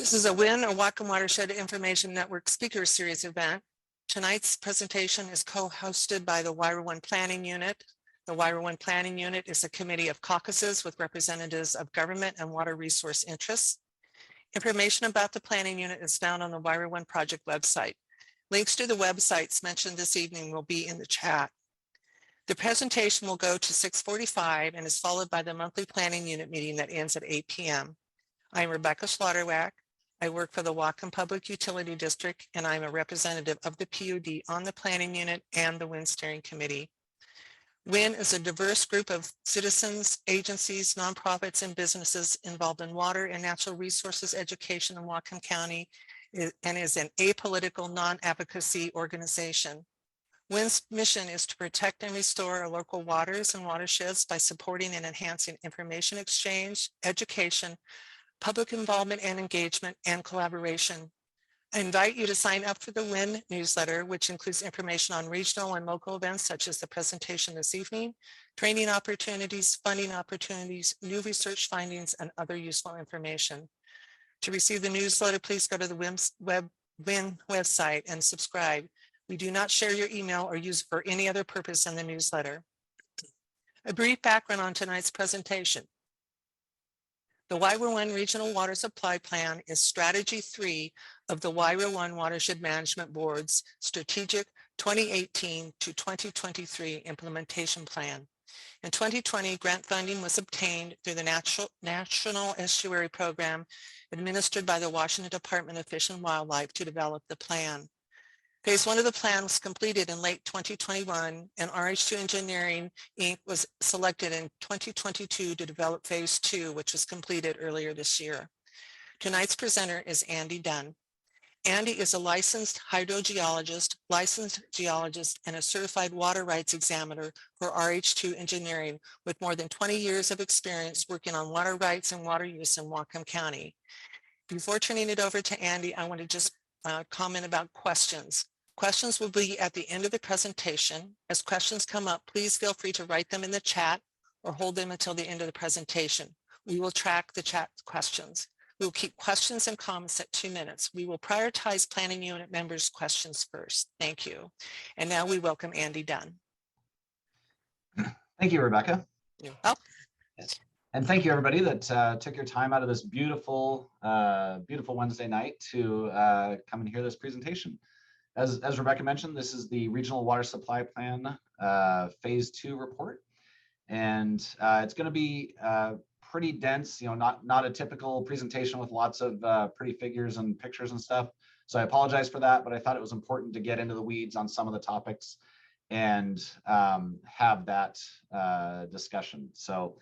This is a WIN or Whatcom Watershed Information Network Speaker Series event. Tonight's presentation is co-hosted by the WRIA1 Planning Unit. The WRIA1 Planning Unit is a committee of caucuses with representatives of government and water resource interests. Information about the Planning Unit is found on the WRIA1 project website. Links to the websites mentioned this evening will be in the chat. The presentation will go to 6:45 and is followed by the monthly Planning Unit meeting that ends at 8 p.m. I'm Rebecca Slaughterwack. I work for the Whatcom Public Utility District, and I'm a representative of the PUD on the Planning Unit and the WIN Steering Committee. WIN is a diverse group of citizens, agencies, nonprofits, and businesses involved in water and natural resources education in Whatcom County, and is an apolitical non-advocacy organization. WIN's mission is to protect and restore our local waters and watersheds by supporting and enhancing information exchange, education, public involvement and engagement, and collaboration. I invite you to sign up for the WIN newsletter, which includes information on regional and local events such as the presentation this evening, training opportunities, funding opportunities, new research findings, and other useful information. To receive the newsletter, please go to the WIN website and subscribe. We do not share your email or use it for any other purpose than the newsletter. A brief background on tonight's presentation. The WRIA1 Regional Water Supply Plan is Strategy 3 of the WRIA1 Watershed Management Board's Strategic 2018 to 2023 Implementation Plan. In 2020, grant funding was obtained through the National Estuary Program administered by the Washington Department of Fish and Wildlife to develop the plan. Phase 1 of the plan was completed in late 2021, and RH2 Engineering, Inc. was selected in 2022 to develop Phase 2, which was completed earlier this year. Tonight's presenter is Andy Dunn. Andy is a licensed hydrogeologist, licensed geologist, and a certified water rights examiner for RH2 Engineering, with more than 20 years of experience working on water rights and water use in Whatcom County. Before turning it over to Andy, I want to just comment about questions. Questions will be at the end of the presentation. As questions come up, please feel free to write them in the chat or hold them until the end of the presentation. We will track the chat questions. We will keep questions and comments at 2 minutes. We will prioritize Planning Unit members' questions first. Thank you. And now we welcome Andy Dunn. Thank you, Rebecca. You're welcome. And thank you, everybody, that took your time out of this beautiful, beautiful Wednesday night to come and hear this presentation. As Rebecca mentioned, this is the Regional Water Supply Plan Phase 2 report, and it's going to be pretty dense. You know, not a typical presentation with lots of pretty figures and pictures and stuff. So I apologize for that, but I thought it was important to get into the weeds on some of the topics and have that discussion. So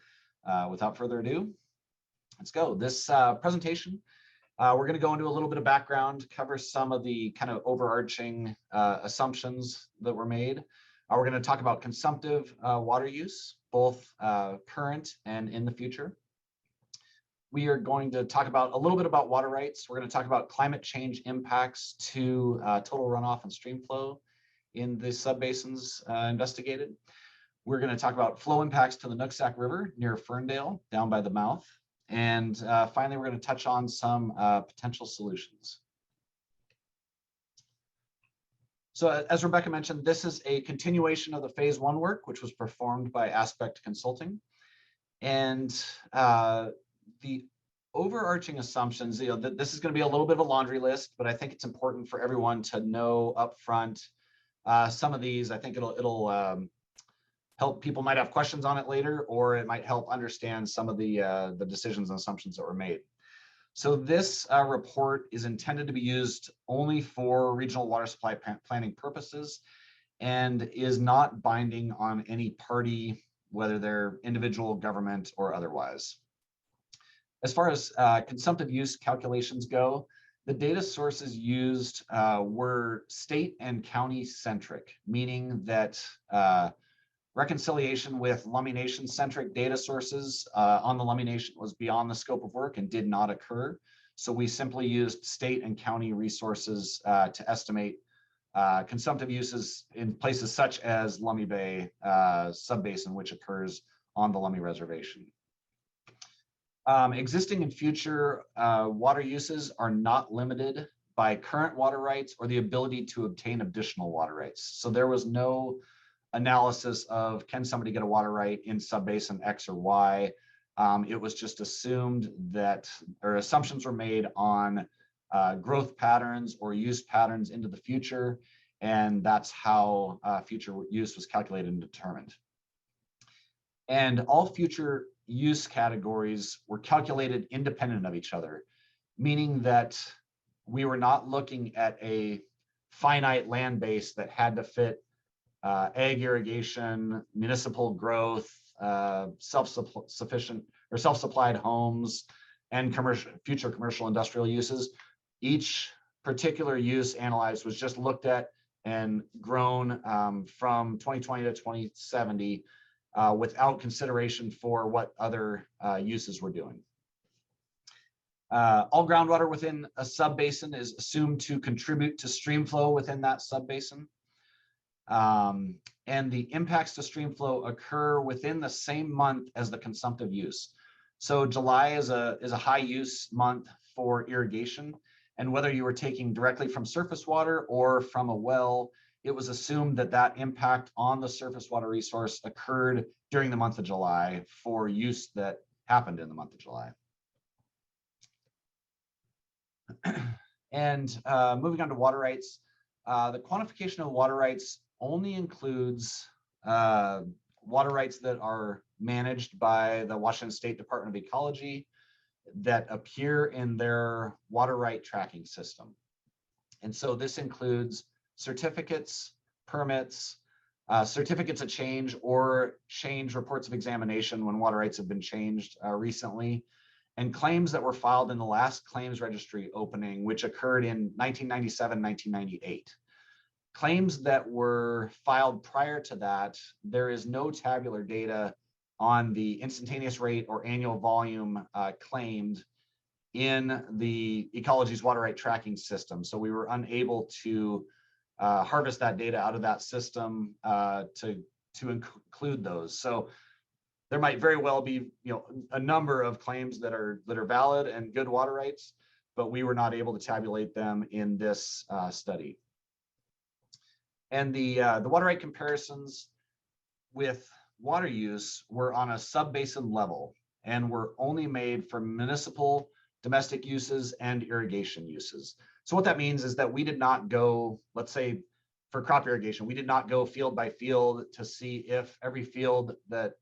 without further ado, let's go. This presentation, we're going to go into a little bit of background, cover some of the kind of overarching assumptions that were made. We're going to talk about consumptive water use, both current and in the future. We are going to talk about a little bit about water rights. We're going to talk about climate change impacts to total runoff and stream flow in the subbasins investigated. We're going to talk about flow impacts to the Nooksack River near Ferndale, down by the mouth. And finally, we're going to touch on some potential solutions. So as Rebecca mentioned, this is a continuation of the Phase 1 work, which was performed by Aspect Consulting. And the overarching assumptions, you know, this is going to be a little bit of a laundry list, but I think it's important for everyone to know up front some of these. I think it'll help. People might have questions on it later, or it might help understand some of the decisions and assumptions that were made. So this report is intended to be used only for regional water supply planning purposes and is not binding on any party, whether they're individual, government, or otherwise. As far as consumptive use calculations go, the data sources used were state and county centric, meaning that reconciliation with Lummi Nation centric data sources on the Lummi Nation was beyond the scope of work and did not occur. So we simply used state and county resources to estimate consumptive uses in places such as Lummi Bay subbasin, which occurs on the Lummi Reservation. Existing and future water uses are not limited by current water rights or the ability to obtain additional water rights. So there was no analysis of can somebody get a water right in subbasin X or Y. It was just assumed that, or assumptions were made on growth patterns or use patterns into the future, and that's how future use was calculated and determined. And all future use categories were calculated independent of each other, meaning that we were not looking at a finite land base that had to fit ag irrigation, municipal growth, self-sufficient or self-supplied homes, and future commercial industrial uses. Each particular use analyzed was just looked at and grown from 2020 to 2070 without consideration for what other uses were doing. All groundwater within a subbasin is assumed to contribute to stream flow within that subbasin. And the impacts to stream flow occur within the same month as the consumptive use. So July is a high use month for irrigation. And whether you were taking directly from surface water or from a well, it was assumed that that impact on the surface water resource occurred during the month of July for use that happened in the month of July. And moving on to water rights, the quantification of water rights only includes water rights that are managed by the Washington State Department of Ecology that appear in their water right tracking system. And so this includes certificates, permits, certificates of change or change reports of examination when water rights have been changed recently, and claims that were filed in the last claims registry opening, which occurred in 1997, 1998. Claims that were filed prior to that, there is no tabular data on the instantaneous rate or annual volume claimed in the Ecology's water right tracking system. So we were unable to harvest that data out of that system to include those. So there might very well be, a number of claims that are valid and good water rights, but we were not able to tabulate them in this study. And the water right comparisons with water use were on a sub-basin level and were only made for municipal, domestic uses and irrigation uses. So what that means is that we did not go, let's say for crop irrigation, we did not go field by field to see if every field that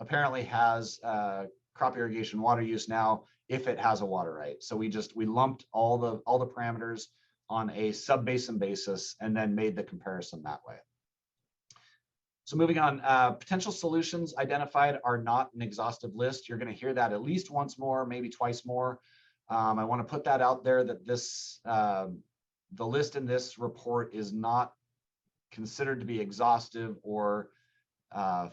apparently has crop irrigation water use now, if it has a water right. So we lumped all the parameters on a sub-basin basis and then made the comparison that way. So moving on, potential solutions identified are not an exhaustive list. You're going to hear that at least once more, maybe twice more. I want to put that out there that this, the list in this report is not considered to be exhaustive or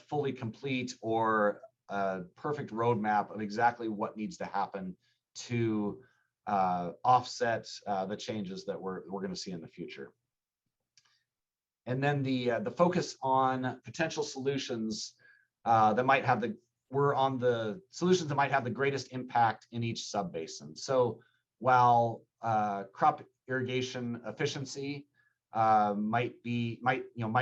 fully complete or a perfect roadmap of exactly what needs to happen to offset the changes that we're going to see in the future. And then the focus on potential solutions that might have the solutions that might have the greatest impact in each subbasin. So while crop irrigation efficiency might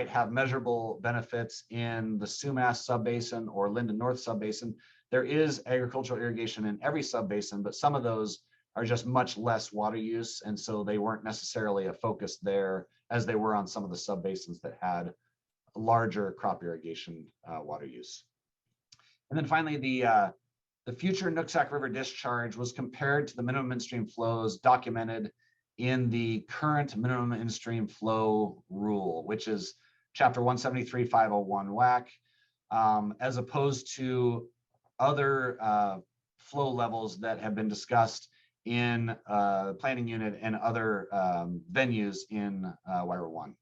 have measurable benefits in the Sumas subbasin or Linden North subbasin, there is agricultural irrigation in every subbasin, but some of those are just much less water use, and so they weren't necessarily a focus there as they were on some of the subbasins that had larger crop irrigation water use. And then finally, the future Nooksack River discharge was compared to the minimum in-stream flows documented in the current minimum in-stream flow rule, which is Chapter 173.501 WAC, as opposed to other flow levels that have been discussed in planning unit and other venues in WRIA1.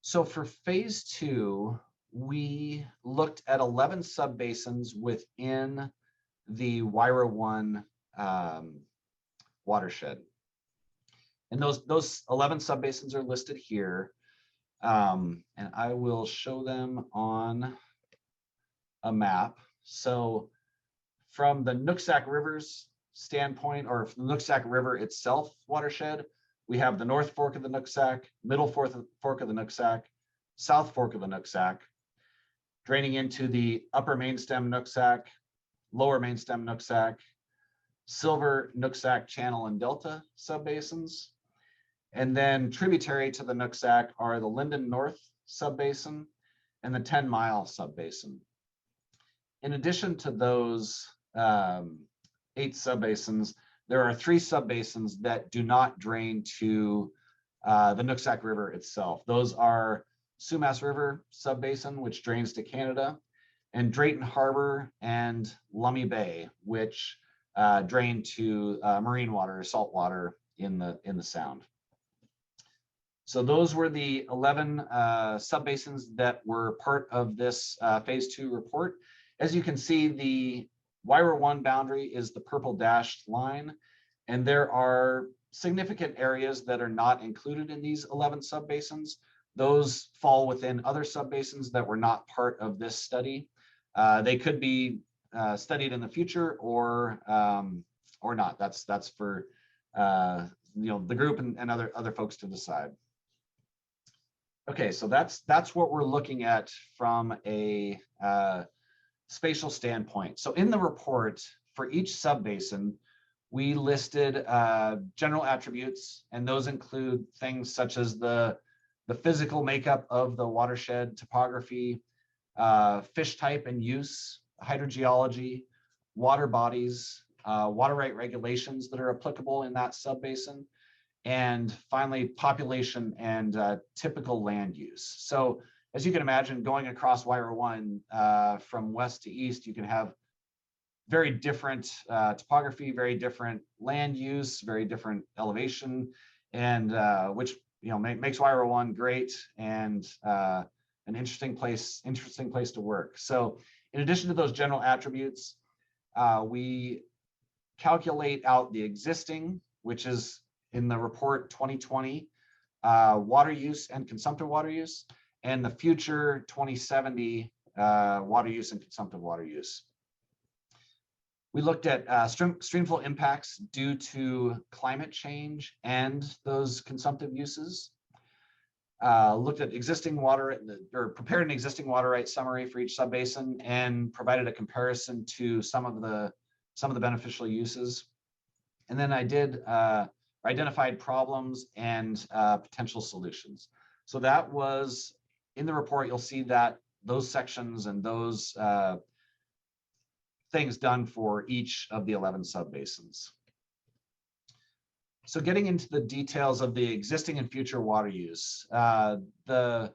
So for phase 2, we looked at 11 subbasins within the WRIA1 watershed. And those 11 subbasins are listed here. And I will show them on a map. So From the Nooksack River's standpoint, or from the Nooksack River itself watershed, we have the North Fork of the Nooksack, Middle Fork of the Nooksack, South Fork of the Nooksack, draining into the Upper Mainstem Nooksack, Lower Mainstem Nooksack, Silver Nooksack Channel and Delta subbasins. And then tributary to the Nooksack are the Linden North subbasin and the 10 Mile subbasin. In addition to those 8 subbasins, there are 3 subbasins that do not drain to the Nooksack River itself. Those are Sumas River subbasin, which drains to Canada, and Drayton Harbor and Lummi Bay, which drain to marine water or salt water in the Sound. So those were the 11 subbasins that were part of this phase 2 report. As you can see, the WRIA1 boundary is the purple dashed line, and there are significant areas that are not included in these 11 subbasins. Those fall within other subbasins that were not part of this study. They could be studied in the future or not. That's for the group and other folks to decide. Okay, so that's what we're looking at from a spatial standpoint. So in the report for each subbasin, we listed general attributes, and those include things such as the physical makeup of the watershed topography, fish type and use, hydrogeology, water bodies, water right regulations that are applicable in that subbasin, and finally population and typical land use. So as you can imagine, going across WRIA1 from west to east, you can have very different topography, very different land use, very different elevation, and which makes WRIA1 great and an interesting place to work. So in addition to those general attributes, we calculate out the existing, which is in the report 2020, water use and consumptive water use, and the future 2070 water use and consumptive water use. We looked at streamflow impacts due to climate change and those consumptive uses. Looked at existing water, or prepared an existing water right summary for each subbasin and provided a comparison to some of the beneficial uses. And then I did identified problems and potential solutions. So that was in the report. You'll see that those sections and those things done for each of the 11 subbasins. So getting into the details of the existing and future water use, the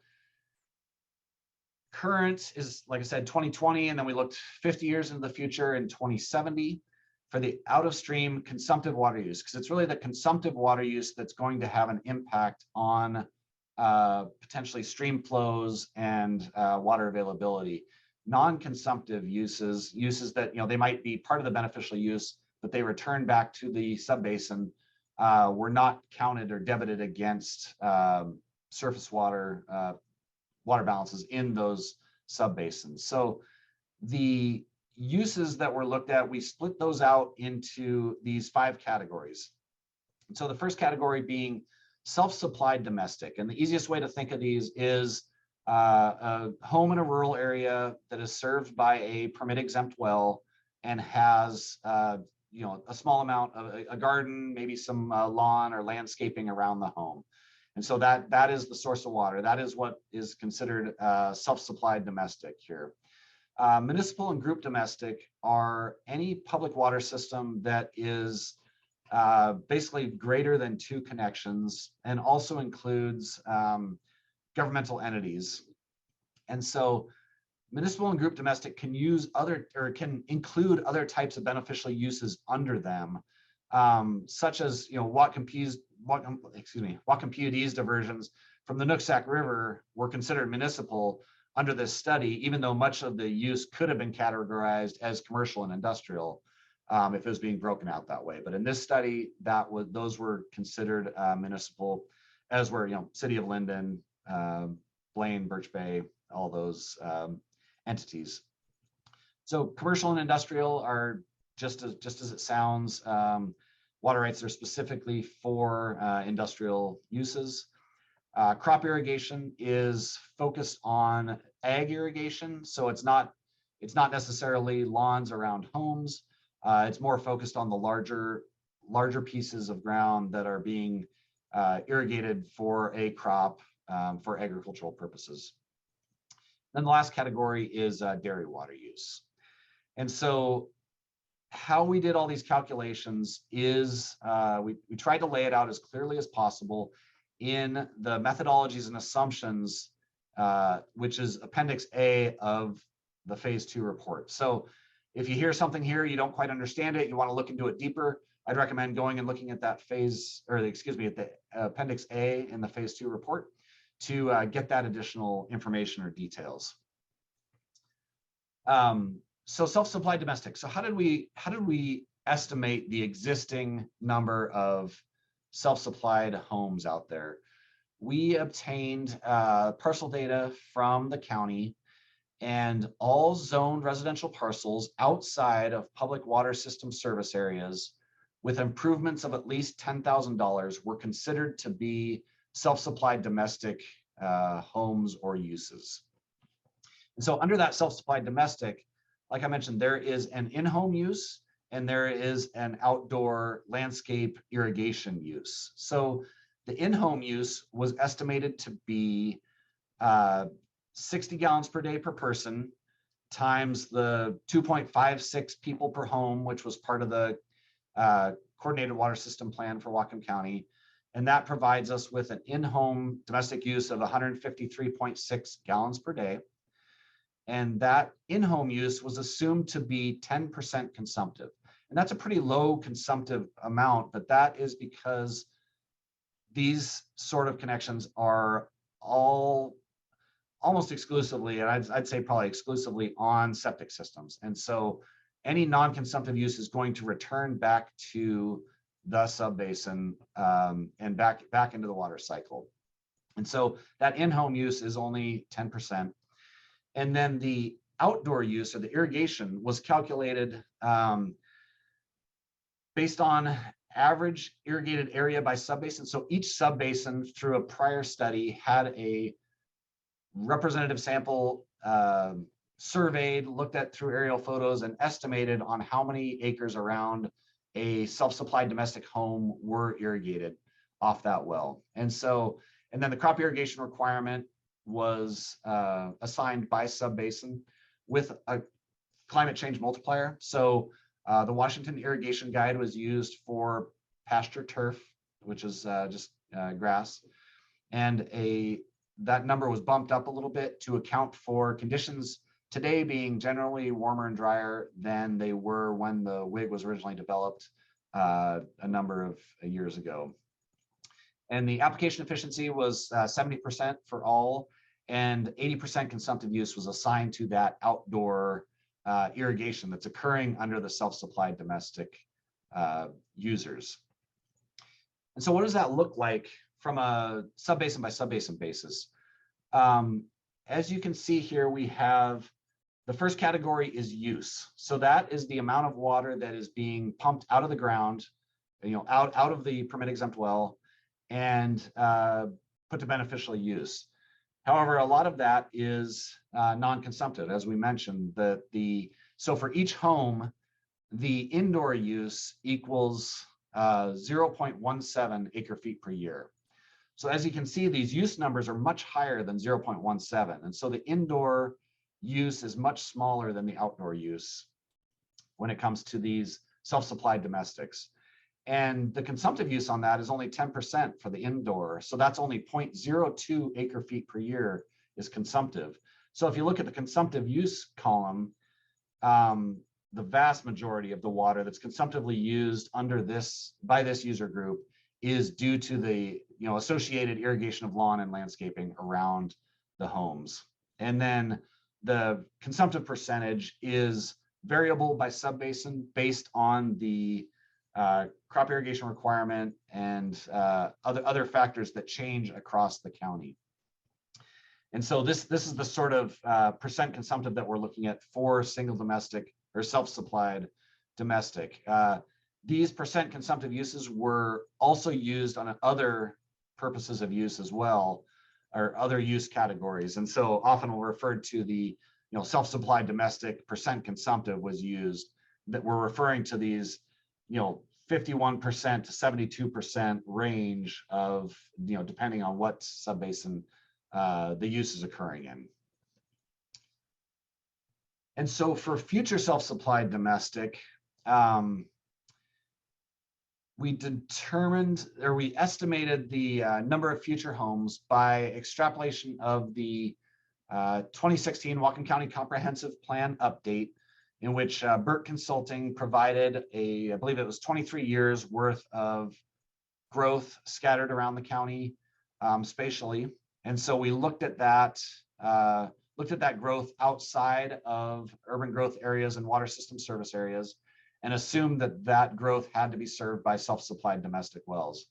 current is, like I said, 2020, and then we looked 50 years into the future in 2070 for the out of stream consumptive water use, because it's really the consumptive water use that's going to have an impact on potentially stream flows and water availability. Non-consumptive uses that they might be part of the beneficial use, but they return back to the subbasin, were not counted or debited against surface water balances in those subbasins. So the uses that were looked at, we split those out into these 5 categories. And so the first category being self-supplied domestic. And the easiest way to think of these is a home in a rural area that is served by a permit exempt well and has a small amount of a garden, maybe some lawn or landscaping around the home. And so that is the source of water. That is what is considered self-supplied domestic here. Municipal and group domestic are any public water system that is basically greater than 2 connections and also includes governmental entities. And so municipal and group domestic can use can include other types of beneficial uses under them, such as Whatcom PUD's diversions from the Nooksack River were considered municipal under this study, even though much of the use could have been categorized as commercial and industrial if it was being broken out that way. But in this study, those were considered municipal, as were City of Linden, Blaine, Birch Bay, all those entities. So commercial and industrial are just as it sounds. Water rights are specifically for industrial uses. Crop irrigation is focused on ag irrigation, so it's not necessarily lawns around homes. It's more focused on the larger pieces of ground that are being irrigated for a crop for agricultural purposes. Then the last category is dairy water use. And so how we did all these calculations is we tried to lay it out as clearly as possible in the methodologies and assumptions, which is Appendix A of the Phase 2 report. So if you hear something here, you don't quite understand it, you want to look into it deeper, I'd recommend going and looking at that phase, or excuse me, at the Appendix A in the Phase 2 report to get that additional information or details. So self-supplied domestic. So how did we estimate the existing number of self-supplied homes out there? We obtained parcel data from the county, and all zoned residential parcels outside of public water system service areas with improvements of at least $10,000 were considered to be self-supplied domestic homes or uses. And so under that self-supplied domestic, like I mentioned, there is an in-home use and there is an outdoor landscape irrigation use. So the in-home use was estimated to be 60 gallons per day per person times the 2.56 people per home, which was part of the coordinated water system plan for Whatcom County. And that provides us with an in-home domestic use of 153.6 gallons per day. And that in-home use was assumed to be 10% consumptive. And that's a pretty low consumptive amount, but that is because these sort of connections are all almost exclusively, and I'd say probably exclusively on septic systems. And so any non-consumptive use is going to return back to the subbasin and back into the water cycle. And so that in-home use is only 10%. And then the outdoor use or the irrigation was calculated based on average irrigated area by subbasin. So each subbasin through a prior study had a representative sample surveyed, looked at through aerial photos, and estimated on how many acres around a self-supplied domestic home were irrigated off that well. And so, and then the crop irrigation requirement was assigned by subbasin with a climate change multiplier. So the Washington Irrigation Guide was used for pasture turf, which is just grass, and that number was bumped up a little bit to account for conditions today being generally warmer and drier than they were when the WIG was originally developed a number of years ago. And the application efficiency was 70% for all, and 80% consumptive use was assigned to that outdoor irrigation that's occurring under the self-supplied domestic users. And so what does that look like from a subbasin by subbasin basis? As you can see here, we have the first category is use. So that is the amount of water that is being pumped out of the ground, out of the permit exempt well and put to beneficial use. However, a lot of that is non-consumptive, as we mentioned. So for each home, the indoor use equals 0.17 acre feet per year. So as you can see, these use numbers are much higher than 0.17. And so the indoor use is much smaller than the outdoor use when it comes to these self-supplied domestics. And the consumptive use on that is only 10% for the indoor. So that's only 0.02 acre feet per year is consumptive. So if you look at the consumptive use column, the vast majority of the water that's consumptively used by this user group is due to the associated irrigation of lawn and landscaping around the homes. And then the consumptive percentage is variable by subbasin based on the crop irrigation requirement and other factors that change across the county. And so this is the sort of percent consumptive that we're looking at for single domestic or self-supplied domestic. These percent consumptive uses were also used on other purposes of use as well, or other use categories. And so often we're referred to the self-supplied domestic percent consumptive was used, that we're referring to these 51% to 72% range of, depending on what subbasin the use is occurring in. And so for future self-supplied domestic, we determined, or we estimated the number of future homes by extrapolation of the 2016 Whatcom County Comprehensive Plan update, in which Burt Consulting provided I believe it was 23 years worth of growth scattered around the county spatially. And so we looked at that growth outside of urban growth areas and water system service areas, and assumed that growth had to be served by self-supplied domestic wells.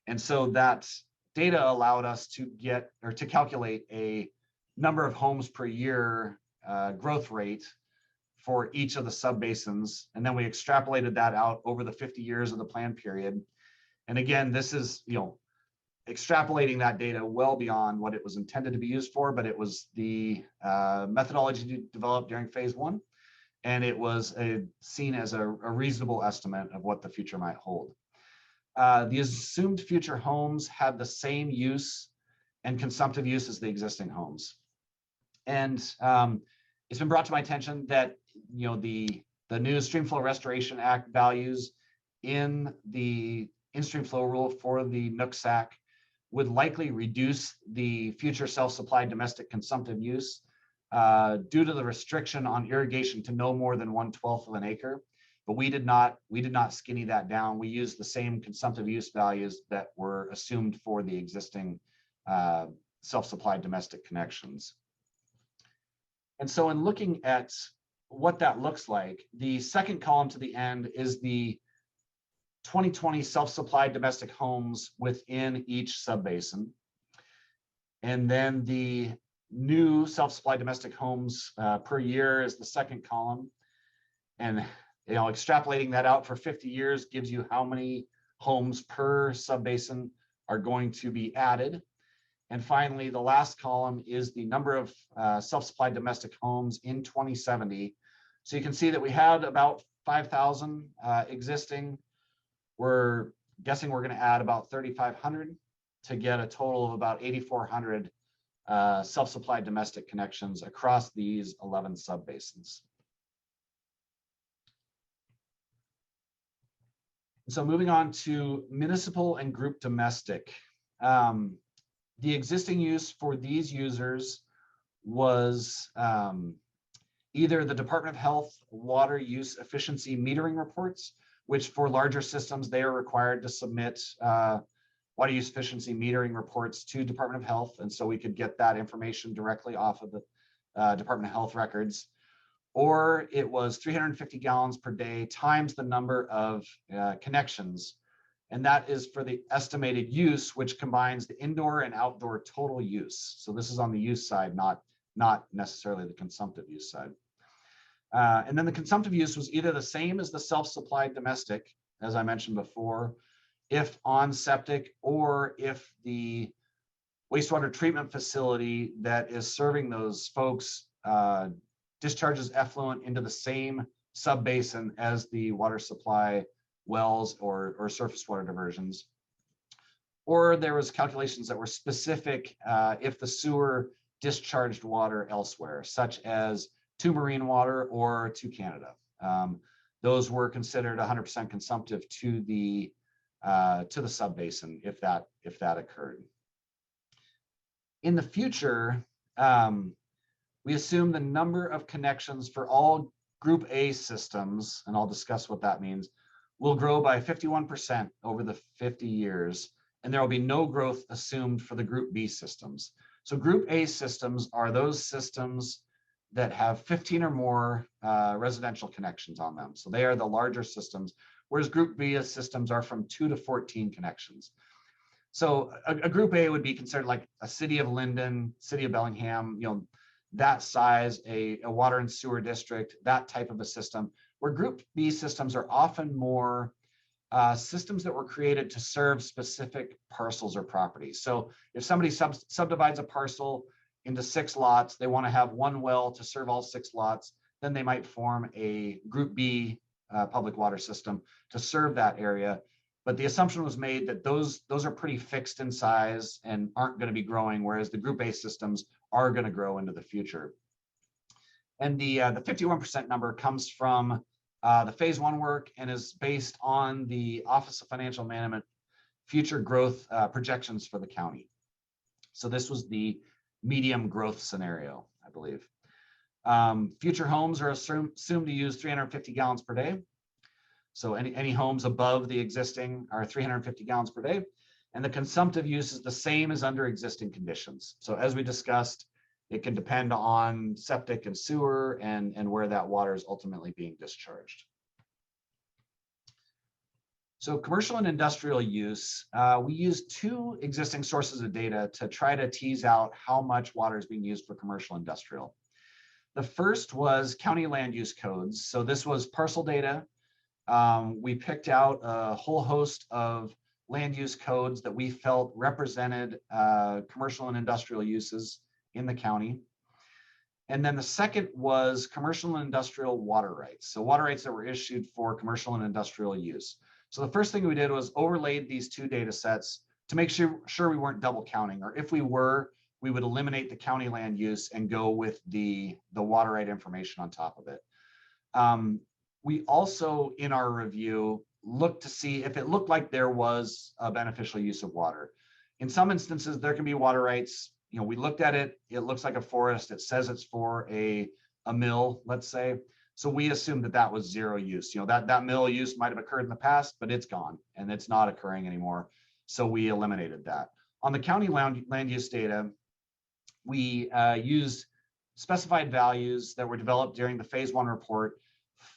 And so that data allowed us to calculate a number of homes per year growth rate for each of the subbasins. And then we extrapolated that out over the 50 years of the plan period. And again, this is, extrapolating that data well beyond what it was intended to be used for, but it was the methodology developed during phase 1. And it was seen as a reasonable estimate of what the future might hold. The assumed future homes have the same use and consumptive use as the existing homes. And it's been brought to my attention that the new Streamflow Restoration Act values in the in-stream flow rule for the NUCSAC would likely reduce the future self-supplied domestic consumptive use due to the restriction on irrigation to no more than 1/12 of an acre. But we did not skinny that down. We used the same consumptive use values that were assumed for the existing self-supplied domestic connections. And so in looking at what that looks like, the second column to the end is the 2020 self-supplied domestic homes within each subbasin. And then the new self-supplied domestic homes per year is the second column. And extrapolating that out for 50 years gives you how many homes per subbasin are going to be added. And finally, the last column is the number of self-supplied domestic homes in 2070. So you can see that we had about 5,000 existing. We're guessing we're going to add about 3,500 to get a total of about 8,400 self-supplied domestic connections across these 11 subbasins. So moving on to municipal and group domestic. The existing use for these users was either the Department of Health water use efficiency metering reports, which for larger systems, they are required to submit water use efficiency metering reports to Department of Health. And so we could get that information directly off of the Department of Health records. Or it was 350 gallons per day times the number of connections. And that is for the estimated use, which combines the indoor and outdoor total use. So this is on the use side, not necessarily the consumptive use side. And then the consumptive use was either the same as the self-supplied domestic, as I mentioned before, if on septic, or if the wastewater treatment facility that is serving those folks discharges effluent into the same subbasin as the water supply wells or surface water diversions. Or there was calculations that were specific if the sewer discharged water elsewhere, such as to marine water or to Canada. Those were considered 100% consumptive to the subbasin if that occurred. In the future, we assume the number of connections for all Group A systems, and I'll discuss what that means, will grow by 51% over the 50 years, and there will be no growth assumed for the Group B systems. So Group A systems are those systems that have 15 or more residential connections on them. So they are the larger systems, whereas Group B systems are from 2 to 14 connections. So a group A would be considered like a city of Linden, city of Bellingham, that size, a water and sewer district, that type of a system, where group B systems are often more systems that were created to serve specific parcels or properties. So if somebody subdivides a parcel into 6 lots, they want to have one well to serve all 6 lots, then they might form a group B public water system to serve that area. But the assumption was made that those are pretty fixed in size and aren't going to be growing, whereas the group A systems are going to grow into the future. And the 51% number comes from the phase 1 work and is based on the Office of Financial Management future growth projections for the county. So this was the medium growth scenario, I believe. Future homes are assumed to use 350 gallons per day. So any homes above the existing are 350 gallons per day. And the consumptive use is the same as under existing conditions. So as we discussed, it can depend on septic and sewer and where that water is ultimately being discharged. So commercial and industrial use, we use 2 existing sources of data to try to tease out how much water is being used for commercial and industrial. The first was county land use codes. So this was parcel data. We picked out a whole host of land use codes that we felt represented commercial and industrial uses in the county. And then the second was commercial and industrial water rights. So water rights that were issued for commercial and industrial use. So the first thing we did was overlaid these 2 data sets to make sure we weren't double counting, or if we were, we would eliminate the county land use and go with the water right information on top of it. We also, in our review, looked to see if it looked like there was a beneficial use of water. In some instances, there can be water rights. We looked at it, it looks like a forest. It says it's for a mill, let's say. So we assumed that was 0 use. That mill use might have occurred in the past, but it's gone and it's not occurring anymore. So we eliminated that. On the county land use data, we used specified values that were developed during the phase 1 report,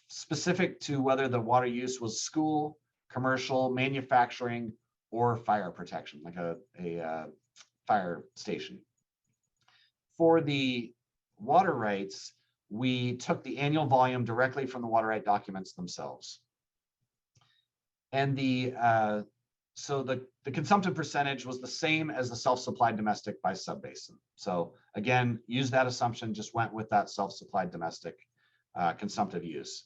specific to whether the water use was school, commercial, manufacturing, or fire protection, like a fire station. For the water rights, we took the annual volume directly from the water right documents themselves. And so the consumptive percentage was the same as the self-supplied domestic by subbasin. So again, use that assumption, just went with that self-supplied domestic consumptive use.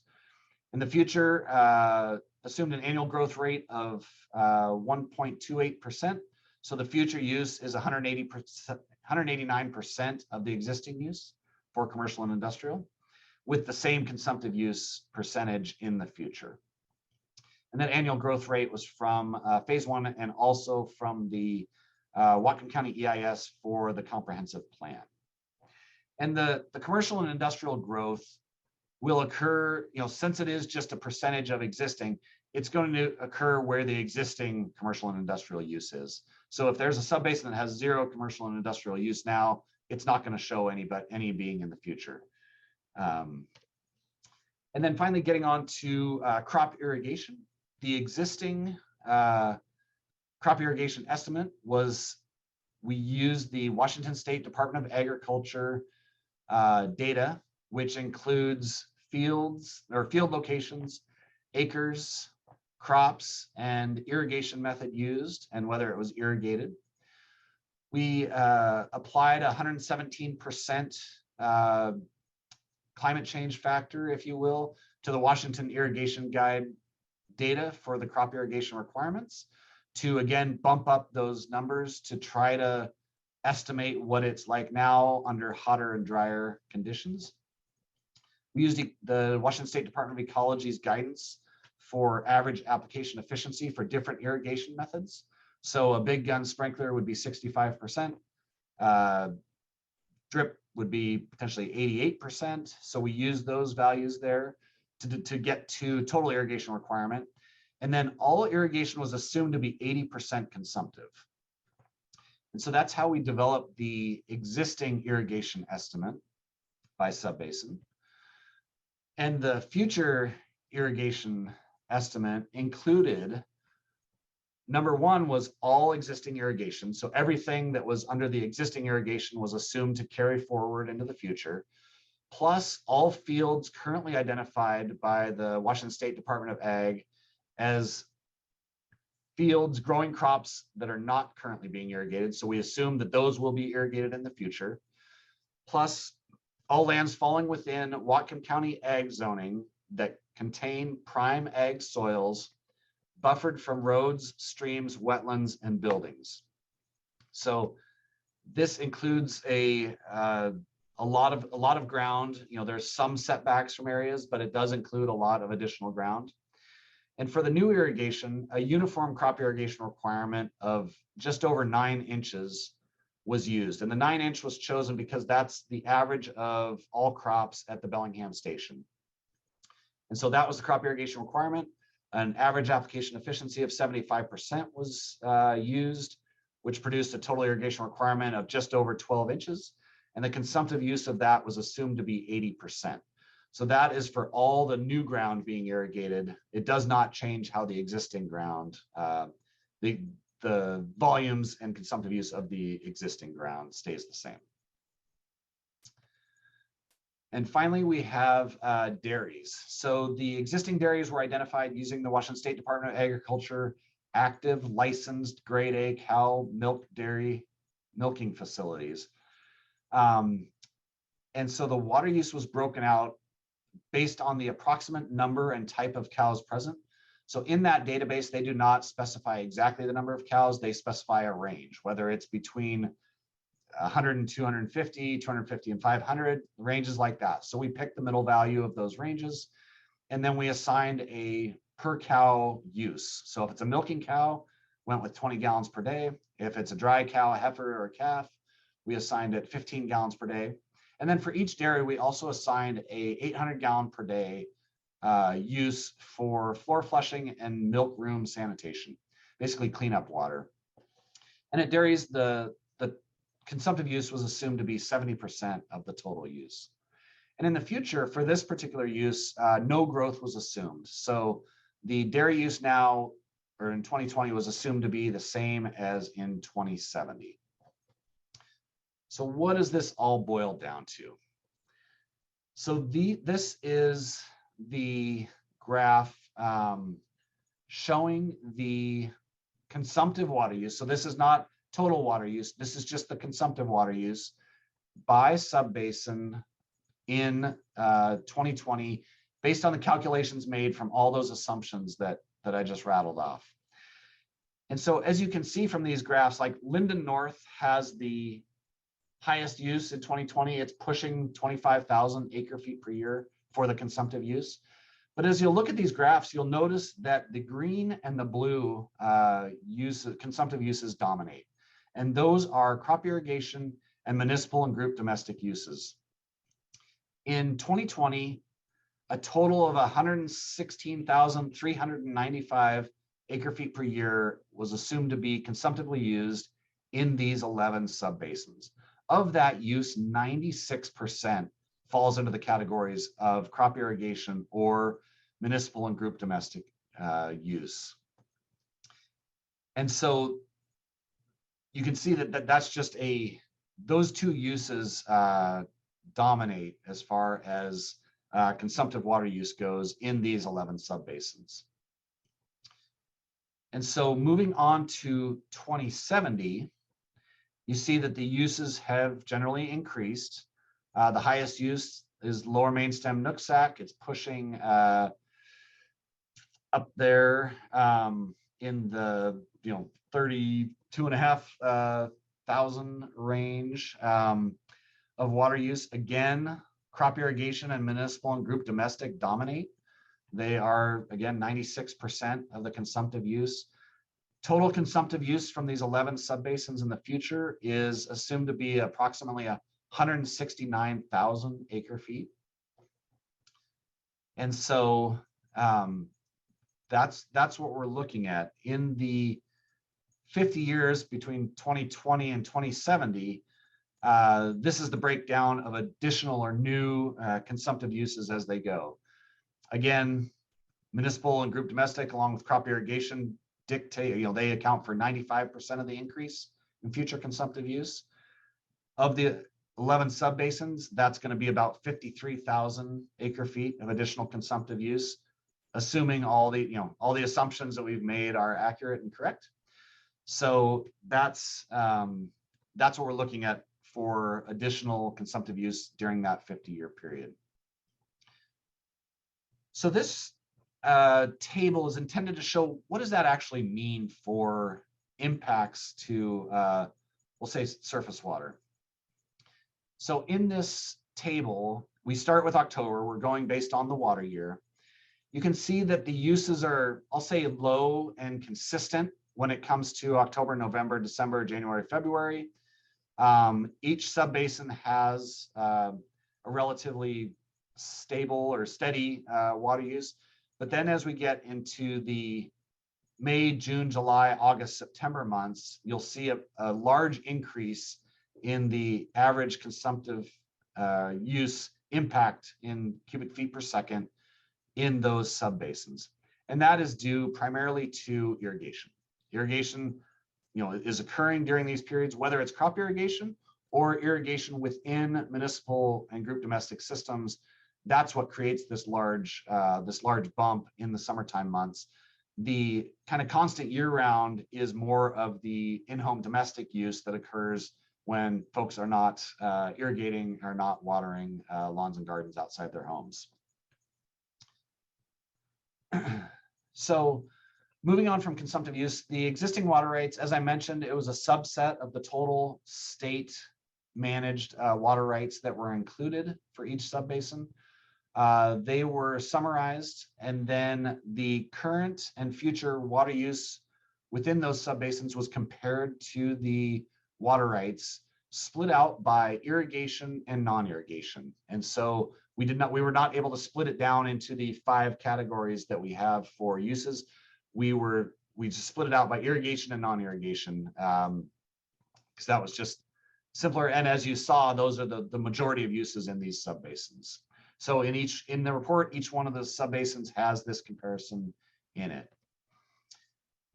In the future, assumed an annual growth rate of 1.28%. So the future use is 189% of the existing use for commercial and industrial, with the same consumptive use percentage in the future. And that annual growth rate was from phase 1 and also from the Whatcom County EIS for the comprehensive plan. And the commercial and industrial growth will occur, since it is just a percentage of existing, it's going to occur where the existing commercial and industrial use is. So if there's a subbasin that has 0 commercial and industrial use now, it's not going to show any being in the future. And then finally getting on to crop irrigation. The existing crop irrigation estimate was, we used the Washington State Department of Agriculture data, which includes fields or field locations, acres, crops, and irrigation method used, and whether it was irrigated. We applied 117% climate change factor, if you will, to the Washington Irrigation Guide data for the crop irrigation requirements to, again, bump up those numbers to try to estimate what it's like now under hotter and drier conditions. We used the Washington State Department of Ecology's guidance for average application efficiency for different irrigation methods. So a big gun sprinkler would be 65%. Drip would be potentially 88%. So we use those values there to get to total irrigation requirement. And then all irrigation was assumed to be 80% consumptive. And so that's how we developed the existing irrigation estimate by subbasin. And the future irrigation estimate included Number one was all existing irrigation. So everything that was under the existing irrigation was assumed to carry forward into the future, plus all fields currently identified by the Washington State Department of Ag as fields growing crops that are not currently being irrigated. So we assume that those will be irrigated in the future, plus all lands falling within Whatcom County ag zoning that contain prime ag soils buffered from roads, streams, wetlands, and buildings. So this includes a lot of ground. You know, there's some setbacks from areas, but it does include a lot of additional ground. And for the new irrigation, a uniform crop irrigation requirement of just over 9 inches was used. And the 9-inch was chosen because that's the average of all crops at the Bellingham station. And so that was the crop irrigation requirement. An average application efficiency of 75% was used, which produced a total irrigation requirement of just over 12 inches. And the consumptive use of that was assumed to be 80%. So that is for all the new ground being irrigated. It does not change how the existing ground, the volumes and consumptive use of the existing ground stays the same. And finally, we have dairies. So the existing dairies were identified using the Washington State Department of Agriculture active licensed grade A cow milk dairy milking facilities. And so the water use was broken out based on the approximate number and type of cows present. So in that database, they do not specify exactly the number of cows, they specify a range, whether it's between 100 and 250, 250 and 500, ranges like that. So we picked the middle value of those ranges, and then we assigned a per cow use. So if it's a milking cow, went with 20 gallons per day. If it's a dry cow, a heifer or a calf, we assigned it 15 gallons per day. And then for each dairy, we also assigned a 800 gallon per day use for floor flushing and milk room sanitation, basically cleanup water. And at dairies, the consumptive use was assumed to be 70% of the total use. And in the future, for this particular use, no growth was assumed. So the dairy use now, or in 2020, was assumed to be the same as in 2070. So what does this all boil down to? So this is the graph showing the consumptive water use. So this is not total water use. This is just the consumptive water use by subbasin in 2020, based on the calculations made from all those assumptions that I just rattled off. And so as you can see from these graphs, like Linden North has the highest use in 2020. It's pushing 25,000 acre feet per year for the consumptive use. But as you'll look at these graphs, you'll notice that the green and the blue consumptive uses dominate. And those are crop irrigation and municipal and group domestic uses. In 2020, a total of 116,395 acre feet per year was assumed to be consumptively used in these 11 subbasins. Of that use, 96% falls into the categories of crop irrigation or municipal and group domestic use. And so you can see that that's just those two uses dominate as far as consumptive water use goes in these 11 subbasins. And so moving on to 2070, you see that the uses have generally increased. The highest use is lower main stem Nooksack. It's pushing up there in the 32,500 range of water use. Again, crop irrigation and municipal and group domestic dominate. They are, again, 96% of the consumptive use. Total consumptive use from these 11 subbasins in the future is assumed to be approximately 169,000 acre feet. And so that's what we're looking at. In the 50 years between 2020 and 2070, this is the breakdown of additional or new consumptive uses as they go. Again, municipal and group domestic, along with crop irrigation, dictate, they account for 95% of the increase in future consumptive use. Of the 11 subbasins, that's going to be about 53,000 acre feet of additional consumptive use, assuming all the assumptions that we've made are accurate and correct. So that's what we're looking at for additional consumptive use during that 50-year period. So this table is intended to show what does that actually mean for impacts to, we'll say, surface water. So in this table, we start with October. We're going based on the water year. You can see that the uses are, I'll say, low and consistent when it comes to October, November, December, January, February. Each subbasin has a relatively stable or steady water use. But then as we get into the May, June, July, August, September months, you'll see a large increase in the average consumptive use impact in cubic feet per second in those subbasins. And that is due primarily to irrigation. Irrigation, is occurring during these periods, whether it's crop irrigation or irrigation within municipal and group domestic systems. That's what creates this large bump in the summertime months. The kind of constant year-round is more of the in-home domestic use that occurs when folks are not irrigating or not watering lawns and gardens outside their homes. So moving on from consumptive use, the existing water rights, as I mentioned, it was a subset of the total state managed water rights that were included for each subbasin. They were summarized, and then the current and future water use within those subbasins was compared to the water rights, split out by irrigation and non-irrigation. And so we were not able to split it down into the 5 categories that we have for uses. We just split it out by irrigation and non-irrigation because that was just simpler. And as you saw, those are the majority of uses in these subbasins. So in the report, each one of the subbasins has this comparison in it.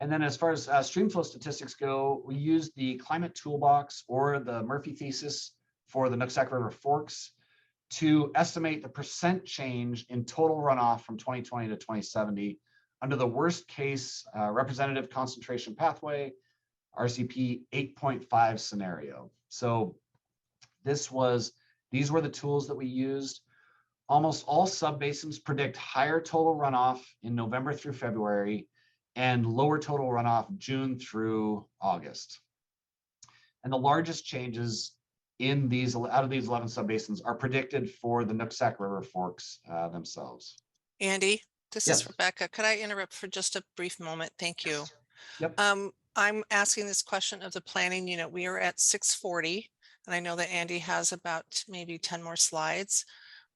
And then as far as stream flow statistics go, we used the climate toolbox or the Murphy thesis for the Nooksack River Forks to estimate the percent change in total runoff from 2020 to 2070 under the worst case representative concentration pathway, RCP 8.5 scenario. So these were the tools that we used. Almost all subbasins predict higher total runoff in November through February and lower total runoff June through August. And the largest changes out of these 11 subbasins are predicted for the Nooksack River Forks themselves. Andy, this Yes. is Rebecca. Could I interrupt for just a brief moment? Thank you. Yep. I'm asking this question of the planning unit. We are at 6:40, and I know that Andy has about maybe 10 more slides.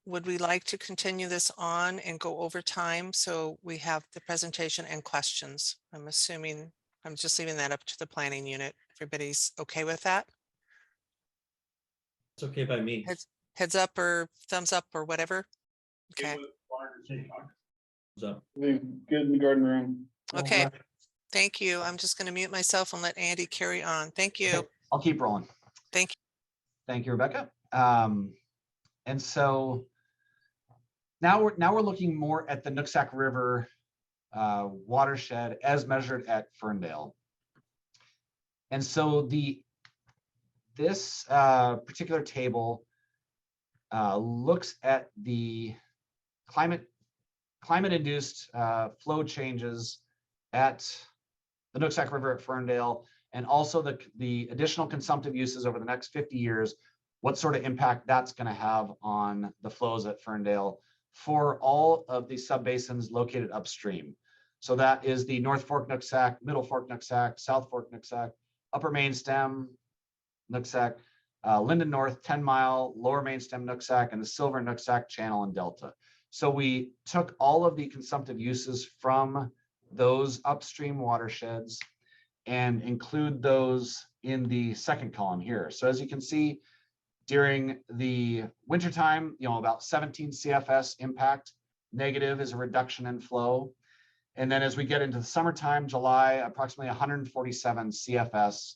Would we like to continue this on and go over time so we have the presentation and questions? I'm just leaving that up to the planning unit. Everybody's okay with that? It's okay by me. Heads up or thumbs up or whatever. Okay. Thumbs up. Good in the garden room. Okay. All right. Thank you. I'm just going to mute myself and let Andy carry on. Thank you. Okay, I'll keep rolling. Thank you. Thank you, Rebecca. And so now we're looking more at the Nooksack River watershed as measured at Ferndale. And so this particular table looks at the climate-induced flow changes at the Nooksack River at Ferndale, and also the additional consumptive uses over the next 50 years, what sort of impact that's going to have on the flows at Ferndale for all of the subbasins located upstream. So that is the North Fork Nooksack, Middle Fork Nooksack, South Fork Nooksack, Upper Main Stem Nooksack, Linden North, 10 Mile, Lower Main Stem Nooksack, and the Silver Nooksack Channel and Delta. So we took all of the consumptive uses from those upstream watersheds and include those in the second column here. So as you can see, during the wintertime, about 17 CFS impact. Negative is a reduction in flow. And then as we get into the summertime, July, approximately 147 CFS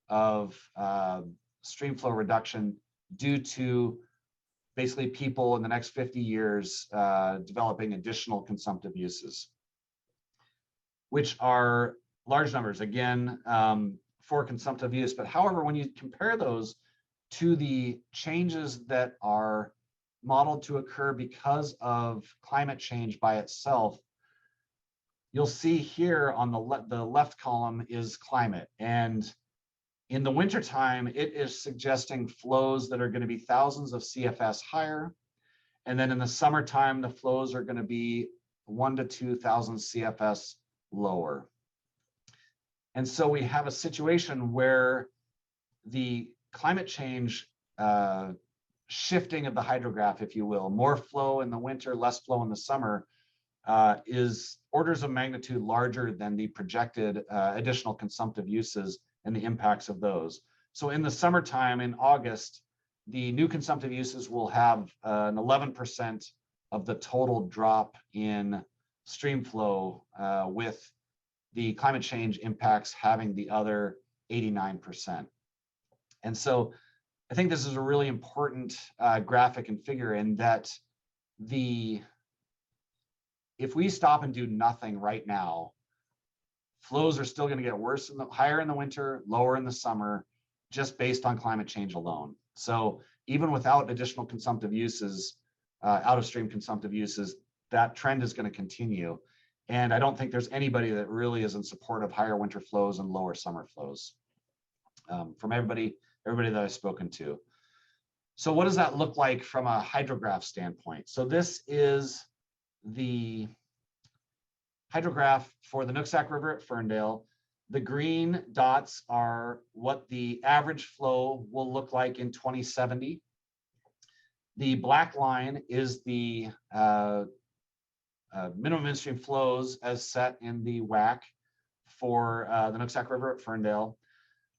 of stream flow reduction due to basically people in the next 50 years developing additional consumptive uses, which are large numbers, again, for consumptive use. But however, when you compare those to the changes that are modeled to occur because of climate change by itself, you'll see here on the left column is climate. And in the wintertime, it is suggesting flows that are going to be thousands of CFS higher. And then in the summertime, the flows are going to be 1,000 to 2,000 CFS lower. And so we have a situation where the climate change shifting of the hydrograph, if you will, more flow in the winter, less flow in the summer, is orders of magnitude larger than the projected additional consumptive uses and the impacts of those. So in the summertime, in August, the new consumptive uses will have an 11% of the total drop in stream flow, with the climate change impacts having the other 89%. And so I think this is a really important graphic and figure, in that if we stop and do nothing right now, flows are still going to get worse higher in the winter, lower in the summer, just based on climate change alone. So even without additional consumptive uses, out of stream consumptive uses, that trend is going to continue. And I don't think there's anybody that really is in support of higher winter flows and lower summer flows, from everybody that I've spoken to. So what does that look like from a hydrograph standpoint? So this is the hydrograph for the Nooksack River at Ferndale. The green dots are what the average flow will look like in 2070. The black line is the minimum in-stream flows as set in the WAC for the Nooksack River at Ferndale.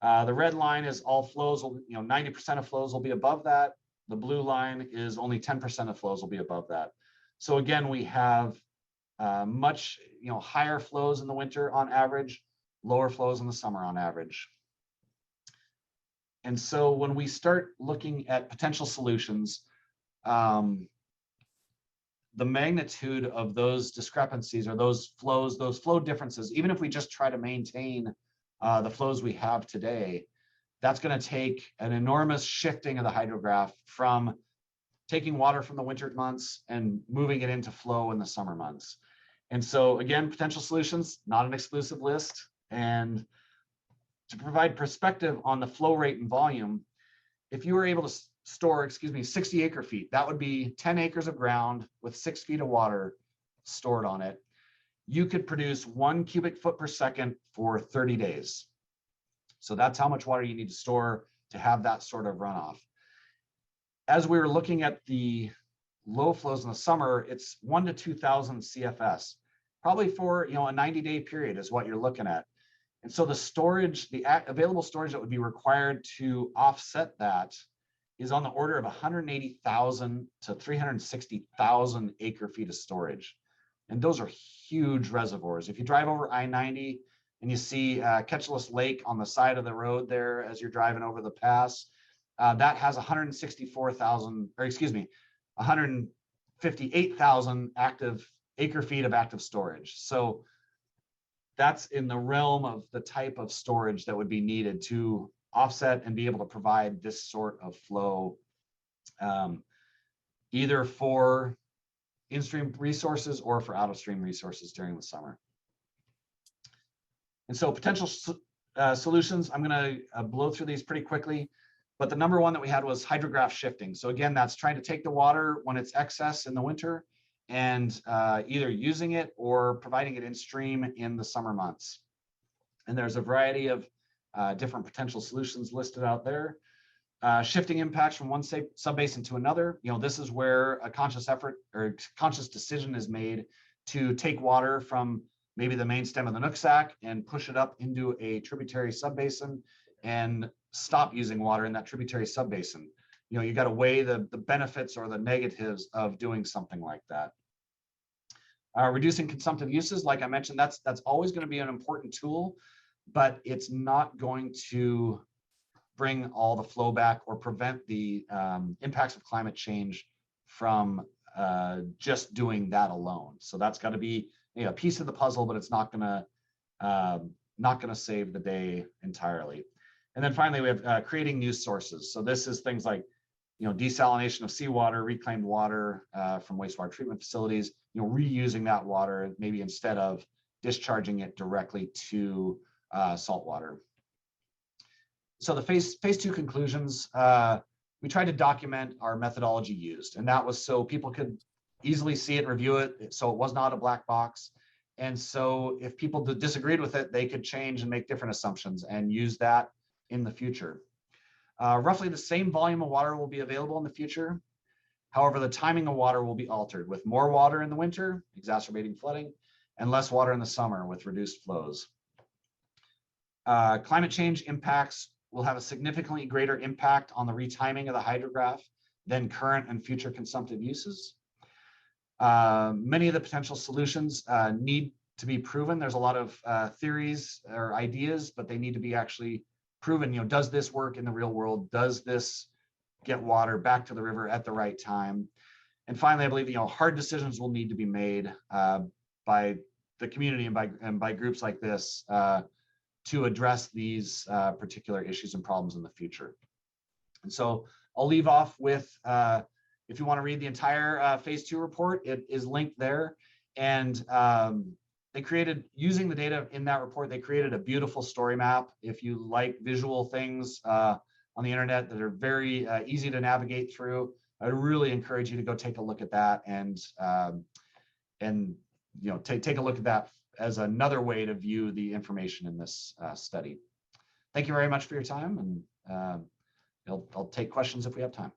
The red line is all flows, 90% of flows will be above that. The blue line is only 10% of flows will be above that. So again, we have much higher flows in the winter on average, lower flows in the summer on average. And so when we start looking at potential solutions, the magnitude of those discrepancies, or those flow differences, even if we just try to maintain the flows we have today, that's going to take an enormous shifting of the hydrograph from taking water from the winter months and moving it into flow in the summer months. And so again, potential solutions, not an exclusive list. And to provide perspective on the flow rate and volume, if you were able to store, 60 acre feet, that would be 10 acres of ground with 6 feet of water stored on it. You could produce 1 cubic foot per second for 30 days. So that's how much water you need to store to have that sort of runoff. As we were looking at the low flows in the summer, it's 1,000 to 2,000 CFS, probably for a 90-day period is what you're looking at. And so the storage, the available storage that would be required to offset that is on the order of 180,000 to 360,000 acre feet of storage. And those are huge reservoirs. If you drive over I-90 and you see Ketchless Lake on the side of the road there as you're driving over the pass, that has 158,000 active acre feet of active storage. So that's in the realm of the type of storage that would be needed to offset and be able to provide this sort of flow, either for in-stream resources or for out-of-stream resources during the summer. And so potential solutions, I'm going to blow through these pretty quickly, but the number one that we had was hydrograph shifting. So again, that's trying to take the water when it's excess in the winter and either using it or providing it in stream in the summer months. And there's a variety of different potential solutions listed out there. Shifting impacts from one subbasin to another. This is where a conscious effort or conscious decision is made to take water from maybe the main stem of the Nooksack and push it up into a tributary subbasin and stop using water in that tributary subbasin. You got to weigh the benefits or the negatives of doing something like that. Reducing consumptive uses, like I mentioned, that's always going to be an important tool, but it's not going to bring all the flow back or prevent the impacts of climate change from just doing that alone. So that's got to be a piece of the puzzle, but it's not going to save the day entirely. And then finally, we have creating new sources. So this is things like desalination of seawater, reclaimed water from wastewater treatment facilities, reusing that water, maybe instead of discharging it directly to salt water. So the phase 2 conclusions, we tried to document our methodology used, and that was so people could easily see it, review it, so it was not a black box. And so if people disagreed with it, they could change and make different assumptions and use that in the future. Roughly the same volume of water will be available in the future. However, the timing of water will be altered, with more water in the winter, exacerbating flooding, and less water in the summer with reduced flows. Climate change impacts will have a significantly greater impact on the retiming of the hydrograph than current and future consumptive uses. Many of the potential solutions need to be proven. There's a lot of theories or ideas, but they need to be actually proven. Does this work in the real world? Does this get water back to the river at the right time? And finally, I believe hard decisions will need to be made by the community and by groups like this to address these particular issues and problems in the future. And so I'll leave off with, if you want to read the entire phase 2 report, it is linked there. And they created, using the data in that report, they created a beautiful story map. If you like visual things on the internet that are very easy to navigate through, I'd really encourage you to go take a look at that and take a look at that as another way to view the information in this study. Thank you very much for your time, and I'll take questions if we have time.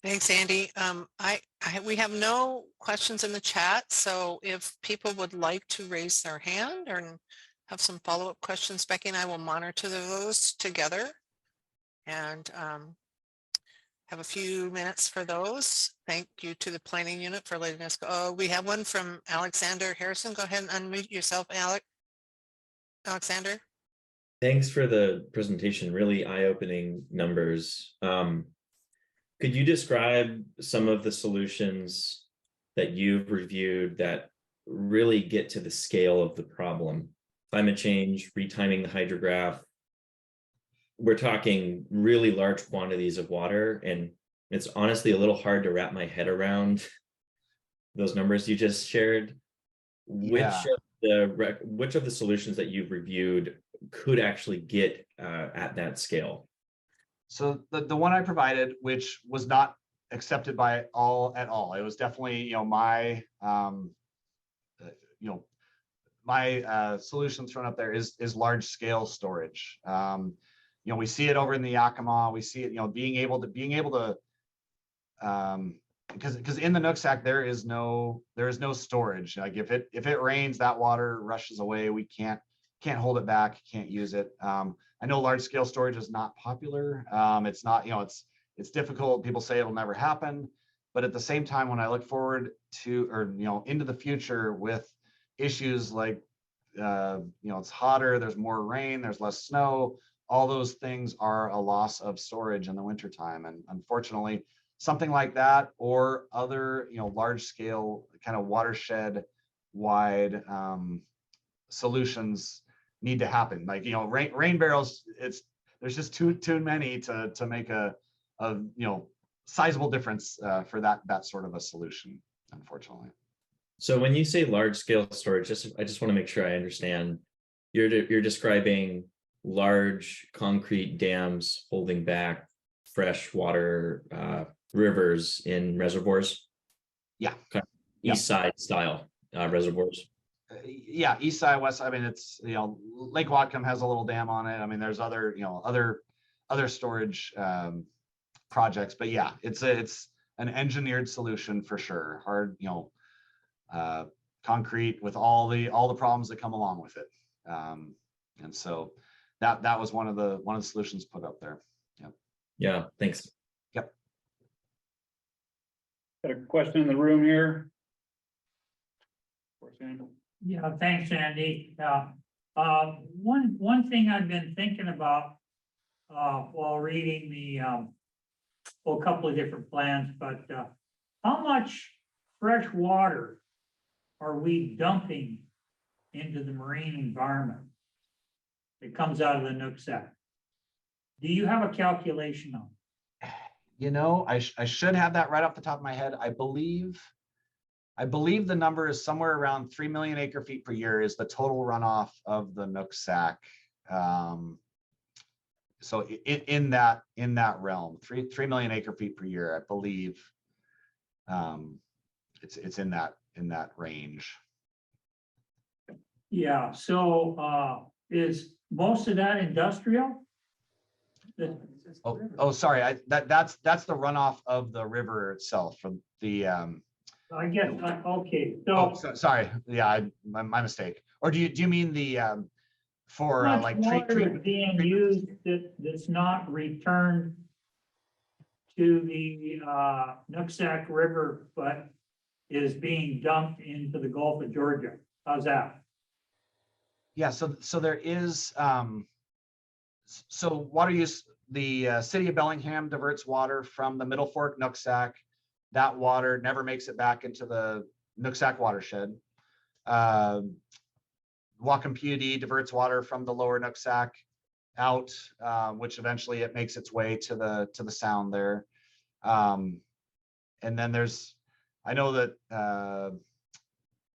Thanks, Andy. We have no questions in the chat, so if people would like to raise their hand or have some follow-up questions, Becky and I will monitor those together and have a few minutes for those. Thank you to the planning unit for letting us go. Oh, we have one from Alexander Harrison. Go ahead and unmute yourself, Alexander. Thanks for the presentation. Really eye-opening numbers. Could you describe some of the solutions that you've reviewed that really get to the scale of the problem? Climate change, retiming the hydrograph. We're talking really large quantities of water, and it's honestly a little hard to wrap my head around those numbers you just shared. Yeah. Which of the solutions that you've reviewed could actually get at that scale? So the one I provided, which was not accepted by all at all, it was definitely my solution thrown up there is large scale storage. We see it over in the Yakima. We see it, being able to because in the Nooksack there is no storage. Like if it rains, that water rushes away. We can't hold it back, can't use it. I know large scale storage is not popular. It's not, it's difficult. People say it'll never happen. But at the same time, when I look forward to, or, into the future with issues like, it's hotter, there's more rain, there's less snow, all those things are a loss of storage in the wintertime. And unfortunately, something like that or other, large scale kind of watershed wide solutions need to happen. Like, rain barrels, there's just too many to make a sizable difference for that sort of a solution, unfortunately. So when you say large scale storage, I just want to make sure I understand. You're describing large concrete dams holding back fresh water rivers in reservoirs. Yeah. Okay. East side style reservoirs. Yeah, east side, west side. I mean, it's Lake Whatcom has a little dam on it. I mean, there's other other storage projects, but yeah, it's an engineered solution for sure. Hard, concrete with all the problems that come along with it. And so that was one of the solutions put up there. Yeah. Yeah. Thanks. Yep. Got a question in the room here. Yeah, thanks, Andy. One thing I've been thinking about while reading the well, a couple of different plans, but how much fresh water are we dumping into the marine environment that comes out of the Nooksack? Do you have a calculation on it? You know, I should have that right off the top of my head. I believe the number is somewhere around 3 million acre feet per year is the total runoff of the Nooksack. So in that realm, 3 million acre feet per year, I believe. It's in that range. Yeah, so is most of that industrial? Oh, sorry. That's the runoff of the river itself from the. I guess, okay, Sorry. Yeah, my mistake. Or do you mean the for how much like water is being used that's not returned to the Nooksack River, but is being dumped into the Gulf of Georgia? How's that? Yeah, so there is so water use. The city of Bellingham diverts water from the Middle Fork Nooksack. That water never makes it back into the Nooksack watershed. Whatcom PUD diverts water from the lower Nooksack out, which eventually it makes its way to the sound there. And then there's, I know that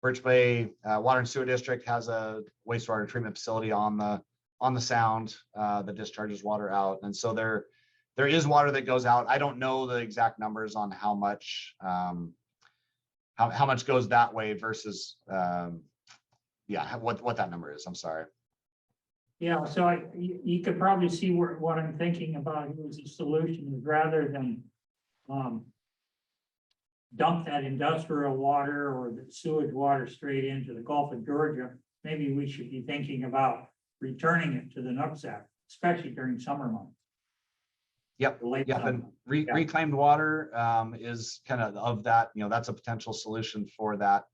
Birch Bay Water and Sewer District has a wastewater treatment facility on the sound that discharges water out, and so there is water that goes out. I don't know the exact numbers on how much goes that way versus yeah, what that number is. I'm sorry. Yeah, so you could probably see what I'm thinking about here as a solution is rather than dump that industrial water or the sewage water straight into the Gulf of Georgia, maybe we should be thinking about returning it to the Nooksack, especially during summer months. Yep. And reclaimed water is kind of that, that's a potential solution for that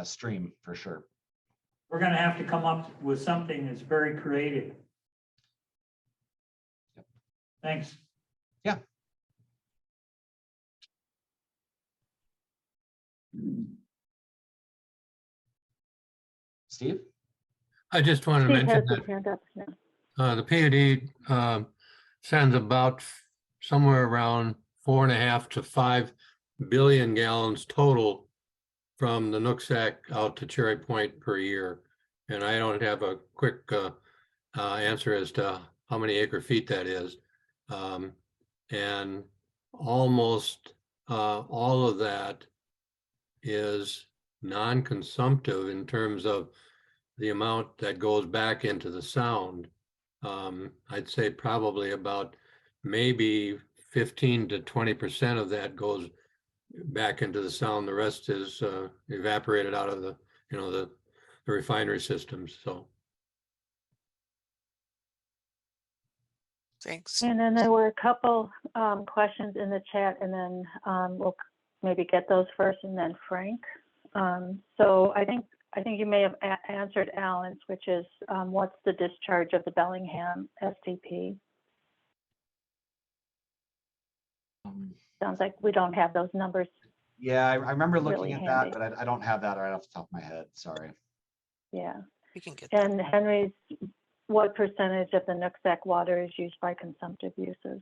stream for sure. We're going to have to come up with something that's very creative. Yep. Thanks. Yeah. Steve? I just wanted to mention Steve has his hand up, yeah. the PUD sends about somewhere around 4.5 to 5 billion gallons total from the Nooksack out to Cherry Point per year. And I don't have a quick answer as to how many acre feet that is. And almost all of that is non-consumptive in terms of the amount that goes back into the sound. I'd say probably about maybe 15 to 20% of that goes back into the sound. The rest is evaporated out of the refinery systems. So. Thanks. And then there were a couple questions in the chat, and then we'll maybe get those first, and then Frank. So I think you may have answered Alan's, which is what's the discharge of the Bellingham STP? Sounds like we don't have those numbers. Yeah, I remember looking really at handy. that, but I don't have that right off the top of my head. Sorry. Yeah. We can get that. And Henry's, what percentage of the Nooksack water is used by consumptive uses?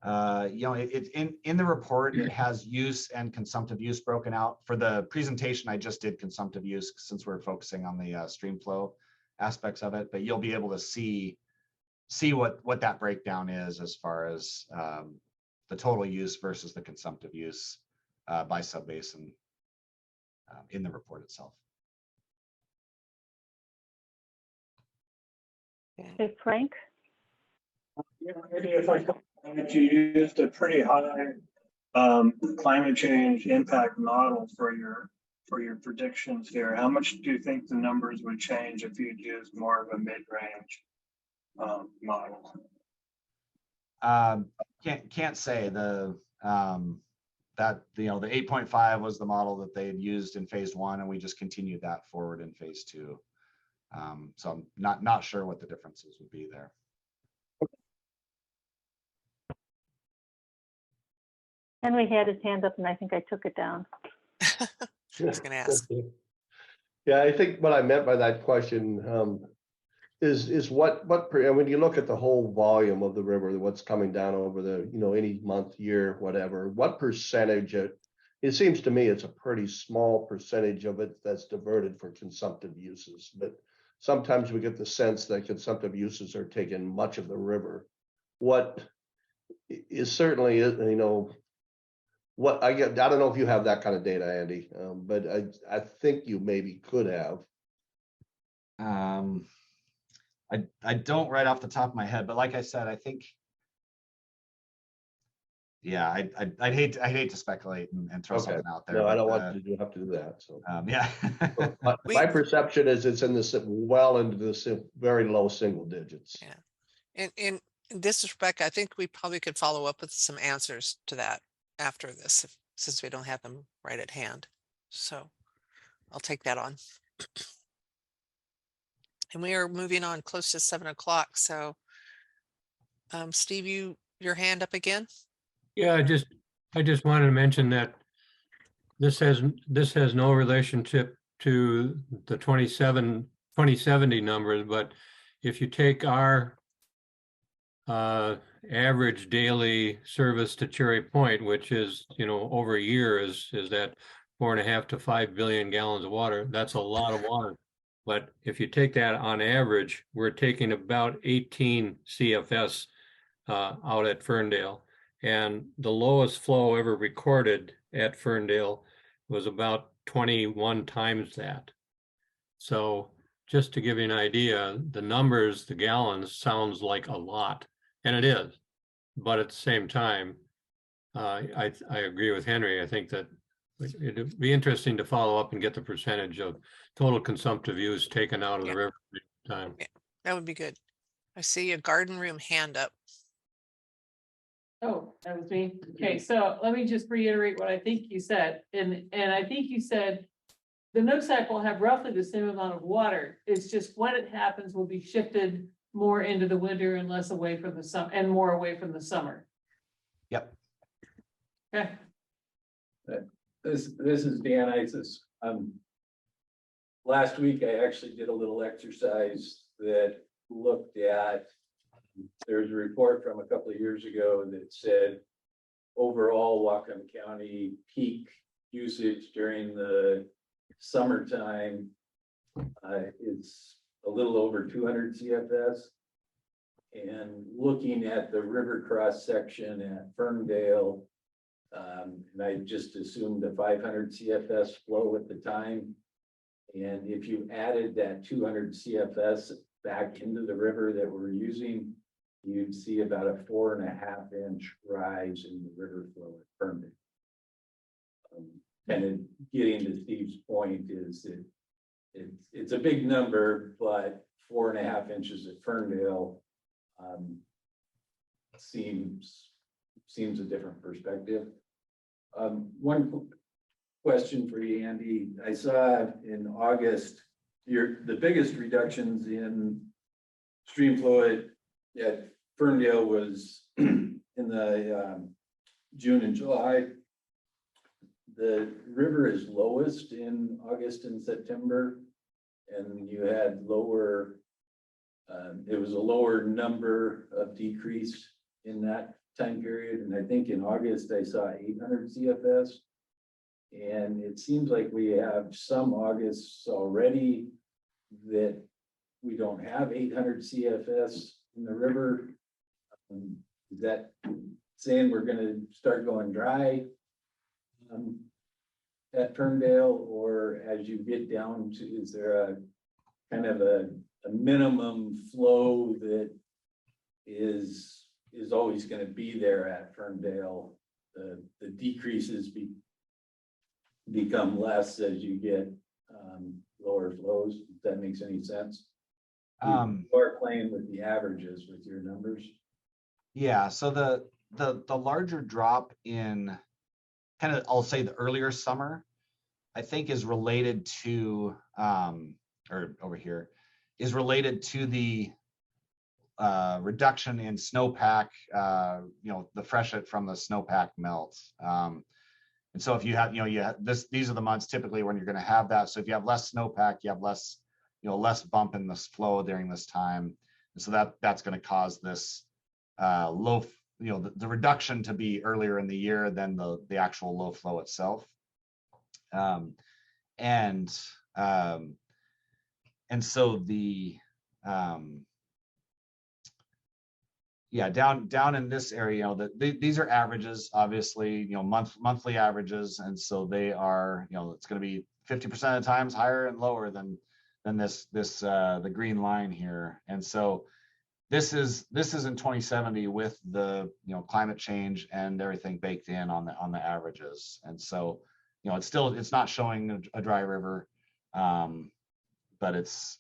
It's in the report, it has use and consumptive use broken out. For the presentation, I just did consumptive use since we're focusing on the stream flow aspects of it, but you'll be able to see what that breakdown is as far as the total use versus the consumptive use by subbasin in the report itself. Hey, Frank? Maybe if you used a pretty high climate change impact model for your predictions here, how much do you think the numbers would change if you'd used more of a mid-range model? Can't say. That, the 8.5 was the model that they had used in phase 1, and we just continued that forward in phase 2. So I'm not sure what the differences would be there. Henry had his hand up and I think I took it down. I was gonna ask. Yeah, I think what I meant by that question is what and when you look at the whole volume of the river, what's coming down over the, any month, year, whatever, what percentage it seems to me it's a pretty small percentage of it that's diverted for consumptive uses, but sometimes we get the sense that consumptive uses are taking much of the river. What is certainly, what I get, I don't know if you have that kind of data, Andy, but I think you maybe could have. I don't right off the top of my head, but like I said, I think, yeah, I'd hate to speculate and throw something out there. No, I but, don't want you to have to do that. So yeah. my perception is it's in this well into the very low single digits. Yeah. In this respect, I think we probably could follow up with some answers to that after this, since we don't have them right at hand. So I'll take that on. And we are moving on close to 7 o'clock. So Steve, your hand up again? Yeah, I just wanted to mention that this has no relationship to the 2070 numbers, but if you take our average daily service to Cherry Point, which is, over a year is that 4.5 to 5 billion gallons of water, that's a lot of water. But if you take that on average, we're taking about 18 CFS out at Ferndale. And the lowest flow ever recorded at Ferndale was about 21 times that. So just to give you an idea, the numbers, the gallons sounds like a lot, and it is. But at the same time, I agree with Henry. I think that it'd be interesting to follow up and get the percentage of total consumptive use taken out of the river time. Yeah, that would be good. I see a garden room hand up. Oh, that was me. Okay, so let me just reiterate what I think you said. And I think you said the Nooksack will have roughly the same amount of water. It's just when it happens will be shifted more into the winter and less away from the summer and more away from the summer. Yep. Okay. This is Dan Isis. Last week I actually did a little exercise that looked at, there's a report from a couple of years ago that said overall Whatcom County peak usage during the summertime is a little over 200 CFS. And looking at the river cross section at Ferndale, and I just assumed a 500 CFS flow at the time. And if you added that 200 CFS back into the river that we're using, you'd see about a 4.5 inch rise in the river flow at Ferndale. And then getting to Steve's point is that it's a big number, but 4.5 inches at Ferndale seems a different perspective. One question for you, Andy. I saw in August the biggest reductions in stream flow at Ferndale was in the June and July. The river is lowest in August and September, and you had lower, it was a lower number of decrease in that time period. And I think in August I saw 800 CFS. And it seems like we have some Augusts already that we don't have 800 CFS in the river. Is that saying we're going to start going dry at Ferndale, or as you get down to, is there a kind of a minimum flow that is always going to be there at Ferndale? The decreases become less as you get lower flows, if that makes any sense. You are playing with the averages with your numbers. Yeah, so the larger drop in kind of, I'll say the earlier summer, I think is related to, or over here, is related to the reduction in snowpack, the freshet from the snowpack melt. And so if you have, these are the months typically when you're going to have that. So if you have less snowpack, you have less, less bump in this flow during this time. And so that's going to cause this low, the reduction to be earlier in the year than the actual low flow itself. And so the, down in this area, these are averages, obviously, monthly averages. And so they are, it's going to be 50% of the times higher and lower than the green line here. And so this is in 2070 with the, climate change and everything baked in on the averages. And so, it's not showing a dry river, but it's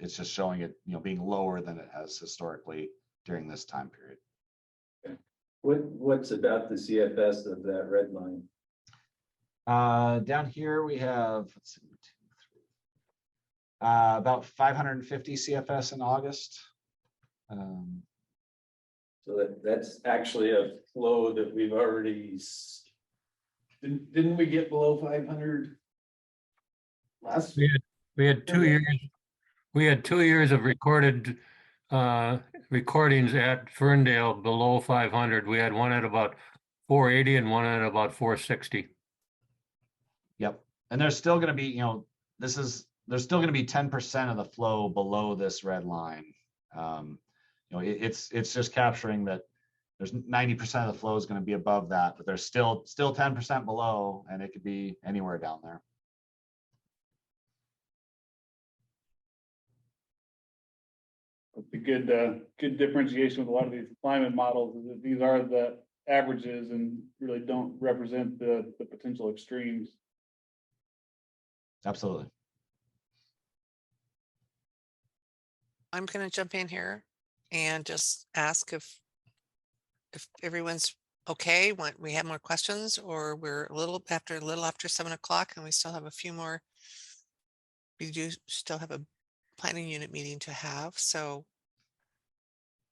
just showing it, being lower than it has historically during this time period. What's about the CFS of that red line? Down here we have, let's see, 2, 3, about 550 CFS in August. So that's actually a flow that we've already, didn't we get below 500 last? We had 2 years. We had 2 years of recorded recordings at Ferndale below 500. We had one at about 480 and one at about 460. Yep. And there's still going to be, there's still going to be 10% of the flow below this red line. It's just capturing that there's 90% of the flow is going to be above that, but there's still 10% below, and it could be anywhere down there. The good differentiation with a lot of these climate models is that these are the averages and really don't represent the potential extremes. Absolutely. I'm going to jump in here and just ask if everyone's okay, when we have more questions, or we're a little after 7 o'clock and we still have a few more. We do still have a planning unit meeting to have. So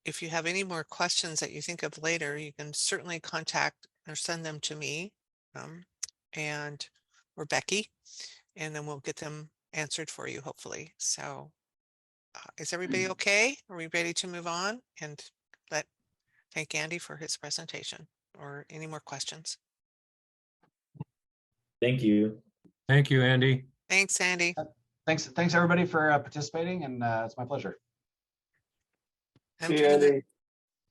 if you have any more questions that you think of later, you can certainly contact or send them to me or Becky, and then we'll get them answered for you, hopefully. So is everybody okay? Are we ready to move on and thank Andy for his presentation, or any more questions? Thank you. Thank you, Andy. Thanks, Andy. Thanks everybody for participating, and it's my pleasure. I'm See you, turning Andy.